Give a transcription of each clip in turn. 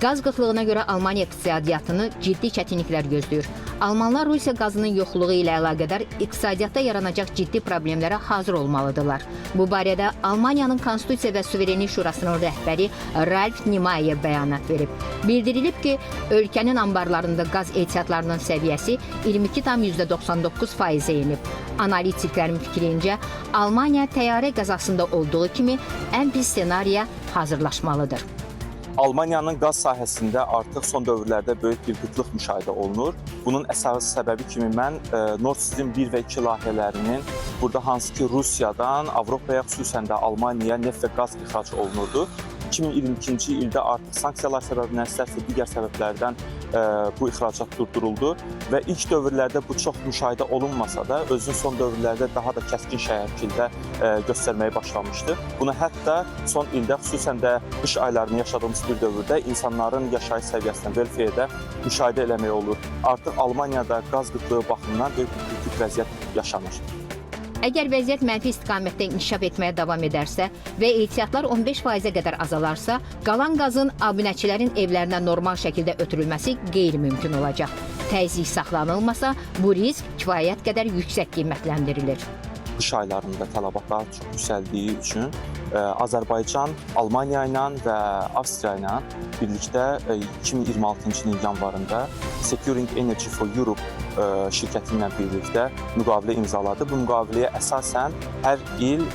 Qaz qıtlığına görə Almaniya iqtisadiyyatını ciddi çətinliklər gözləyir. Almanlar Rusiya qazının yoxluğu ilə əlaqədar iqtisadiyyatda yaranacaq ciddi problemlərə hazır olmalıdırlar. Bu barədə Almaniyanın Konstitusiya və Suverenlik Şurasının rəhbəri Ralf Niemeyer bəyanat verib. Bildirilib ki, ölkənin anbarlarında qaz ehtiyatlarının səviyyəsi 22,99%-ə enib. Analitiklərin fikrincə, Almaniya təyyarə qəzasında olduğu kimi ən pis ssenariyə hazırlaşmalıdır. Almaniyanın qaz sahəsində artıq son dövrlərdə böyük bir qıtlıq müşahidə olunur. Bunun əsas səbəbi kimi mən Nord Stream 1 və 2 layihələrinin burada hansı ki Rusiyadan Avropaya, xüsusən də Almaniyaya neft və qaz ixrac olunurdu. 2022-ci ildə artıq sanksiyalar səbəbindən, istərsə digər səbəblərdən bu ixracat durduruldu və ilk dövrlərdə bu çox müşahidə olunmasa da, özünün son dövrlərdə daha da kəskin şəkildə göstərməyə başlamışdı. Bunu hətta son ildə, xüsusən də qış aylarını yaşadığımız bir dövrdə insanların yaşayış səviyyəsində, welfare-də müşahidə eləmək olur. Artıq Almaniyada qaz qıtlığı baxımından böyük bir kritik vəziyyət yaşanır. Əgər vəziyyət mənfi istiqamətdə inkişaf etməyə davam edərsə və ehtiyatlar 15%-ə qədər azalarsa, qalan qazın abunəçilərin evlərinə normal şəkildə ötürülməsi qeyri-mümkün olacaq. Təzyiq saxlanılmasa, bu risk kifayət qədər yüksək qiymətləndirilir. Qış aylarında tələbatlar çox yüksəldiyi üçün Azərbaycan Almaniya ilə və Avstriya ilə birlikdə 2026-cı ilin yanvarında Securing Energy for Europe şirkəti ilə birlikdə müqavilə imzaladı. Bu müqaviləyə əsasən hər il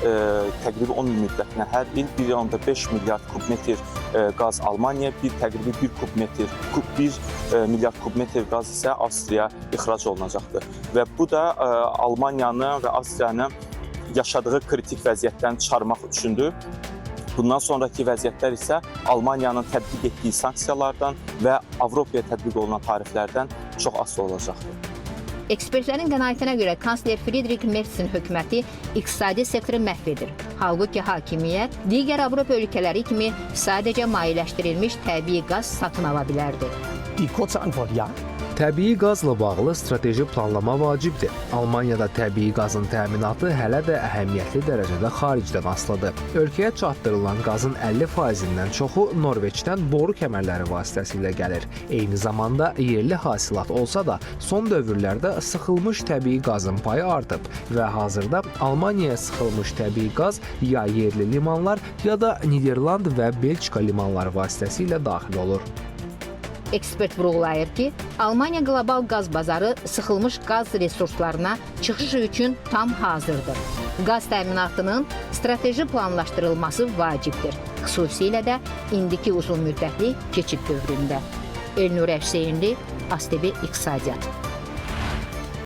təqribi 10 il müddətinə hər il 1,5 milyard kubmetr qaz Almaniya, təqribi 1 milyard kubmetr qaz isə Avstriya ixrac olunacaqdır. Və bu da Almaniyanın və Avstriyanın yaşadığı kritik vəziyyətdən çıxarmaq üçündür. Bundan sonraki vəziyyətlər isə Almaniyanın tətbiq etdiyi sanksiyalardan və Avropaya tətbiq olunan tariflərdən çox asılı olacaqdır. Ekspertlərin qənaətinə görə kansler Friedrich Merzin hökuməti iqtisadi sektoru məhv edir. Halbuki hakimiyyət digər Avropa ölkələri kimi sadəcə mayeləşdirilmiş təbii qaz satın ala bilərdi. Die kurze Antwort ja. Təbii qazla bağlı strateji planlama vacibdir. Almaniyada təbii qazın təminatı hələ də əhəmiyyətli dərəcədə xaricdən asılıdır. Ölkəyə çatdırılan qazın 50%-dən çoxu Norveçdən boru kəmərləri vasitəsilə gəlir. Eyni zamanda yerli hasilat olsa da, son dövrlərdə sıxılmış təbii qazın payı artıb və hazırda Almaniyaya sıxılmış təbii qaz ya yerli limanlar, ya da Niderland və Belçika limanları vasitəsilə daxil olur. Ekspert vurğulayır ki, Almaniya qlobal qaz bazarı sıxılmış qaz resurslarına çıxış üçün tam hazırdır. Qaz təminatının strateji planlaşdırılması vacibdir, xüsusilə də indiki uzun müddətli keçid dövründə. Elnur Əşseyinli, ASTV İqtisadiyyat.